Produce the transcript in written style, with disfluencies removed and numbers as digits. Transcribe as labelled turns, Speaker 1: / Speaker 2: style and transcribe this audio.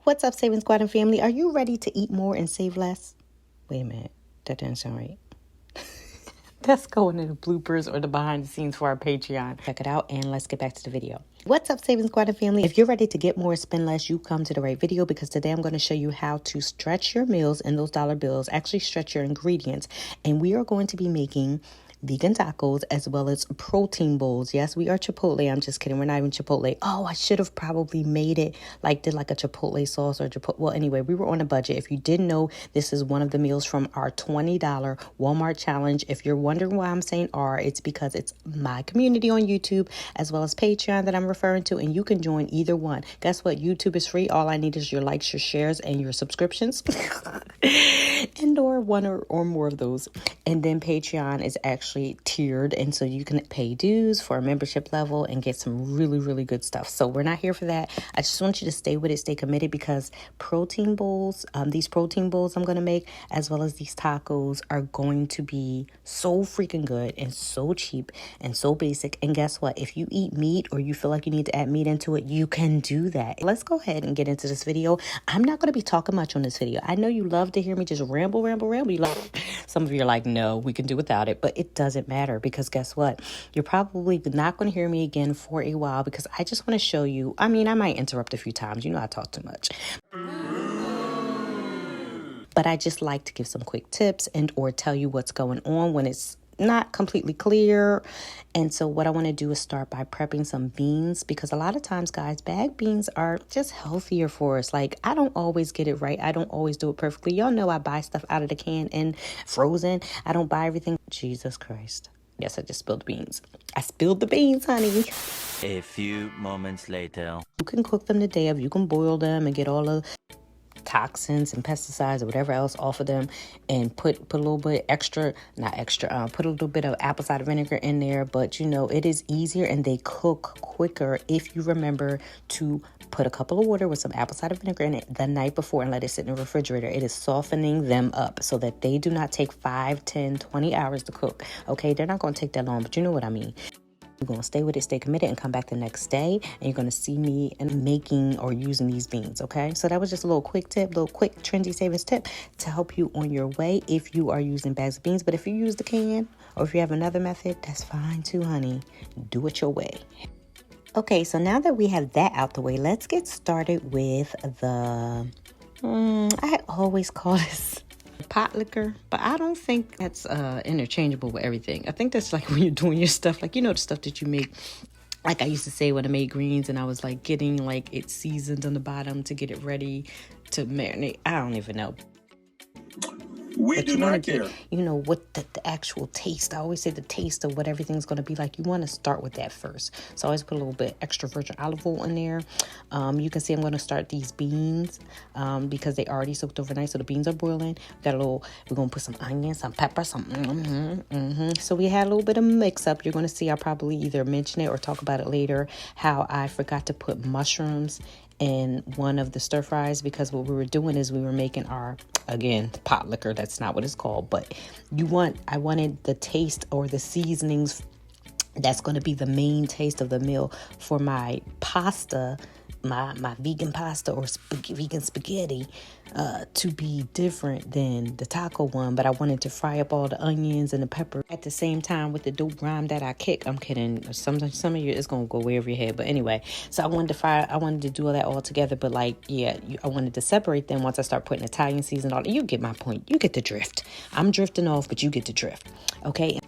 Speaker 1: What's up, Saving Squad and family? Are you ready to eat more and save less? Wait a minute. That doesn't sound right. That's going in the bloopers or the behind the scenes for our Patreon. Check it out and let's get back to the video. What's up, Saving Squad and family? If you're ready to get more, spend less, you come to the right video, because today I'm going to show you how to stretch your meals and those dollar bills, actually stretch your ingredients. And we are going to be making vegan tacos as well as protein bowls. Yes, we are Chipotle. I'm just kidding. We're not even Chipotle. Oh, I should have probably made it did like a Chipotle sauce or Chipotle. Well, anyway, we were on a budget. If you didn't know, this is one of the meals from our $20 Walmart challenge. If you're wondering why I'm saying R, it's because it's my community on YouTube as well as Patreon that I'm referring to, and you can join either one. Guess what? YouTube is free. All I need is your likes, your shares, and your subscriptions. And or one or more of those. And then Patreon is actually tiered, and so you can pay dues for a membership level and get some really, really good stuff. So we're not here for that. I just want you to stay with it, stay committed, because protein bowls, these protein bowls I'm going to make, as well as these tacos, are going to be so freaking good and so cheap and so basic. And guess what? If you eat meat or you feel like you need to add meat into it, you can do that. Let's go ahead and get into this video. I'm not going to be talking much on this video. I know you love to hear me just ramble. Some of you are like, no, we can do without it, but it doesn't matter, because guess what? You're probably not going to hear me again for a while, because I just want to show you. I mean, I might interrupt a few times. You know, I talk too much. But I just like to give some quick tips and or tell you what's going on when it's not completely clear. And so what I want to do is start by prepping some beans, because a lot of times, guys, bagged beans are just healthier for us. Like, I don't always get it right. I don't always do it perfectly. Y'all know I buy stuff out of the can and frozen. I don't buy everything. Jesus Christ. Yes, I just spilled the beans. I spilled the beans, honey.
Speaker 2: A few moments later.
Speaker 1: You can cook them the day of. You can boil them and get all the toxins and pesticides or whatever else off of them, and put a little bit put a little bit of apple cider vinegar in there. But you know, it is easier and they cook quicker if you remember to put a cup of water with some apple cider vinegar in it the night before and let it sit in the refrigerator. It is softening them up so that they do not take 5, 10, 20 hours to cook. Okay, they're not going to take that long, but you know what I mean. You're going to stay with it, stay committed, and come back the next day, and you're going to see me making or using these beans, okay? So that was just a little quick tip, little quick trendy savings tip to help you on your way if you are using bags of beans. But if you use the can, or if you have another method, that's fine too, honey. Do it your way. Okay, so now that we have that out the way, let's get started with the, I always call this pot liquor, but I don't think that's interchangeable with everything. I think that's like when you're doing your stuff, like, you know, the stuff that you make. Like I used to say when I made greens and I was like getting like it seasoned on the bottom to get it ready to marinate. I don't even know.
Speaker 3: We do not care.
Speaker 1: You know, what the actual taste. I always say the taste of what everything's going to be like. You want to start with that first. So I always put a little bit extra virgin olive oil in there. You can see I'm going to start these beans because they already soaked overnight. So the beans are boiling. We're going to put some onions, some pepper, some. So we had a little bit of mix up. You're going to see I'll probably either mention it or talk about it later, how I forgot to put mushrooms in one of the stir fries, because what we were doing is we were making our, again, pot liquor. That's not what it's called, but I wanted the taste or the seasonings that's going to be the main taste of the meal for my pasta, my vegan pasta or vegan spaghetti to be different than the taco one. But I wanted to fry up all the onions and the pepper at the same time with the dope rhyme that I kick. I'm kidding. Some of you, it's going to go way over your head. But anyway, so I wanted to do all that all together. But like, yeah, I wanted to separate them once I start putting Italian season on. You get my point. You get the drift. I'm drifting off, but you get the drift. Okay.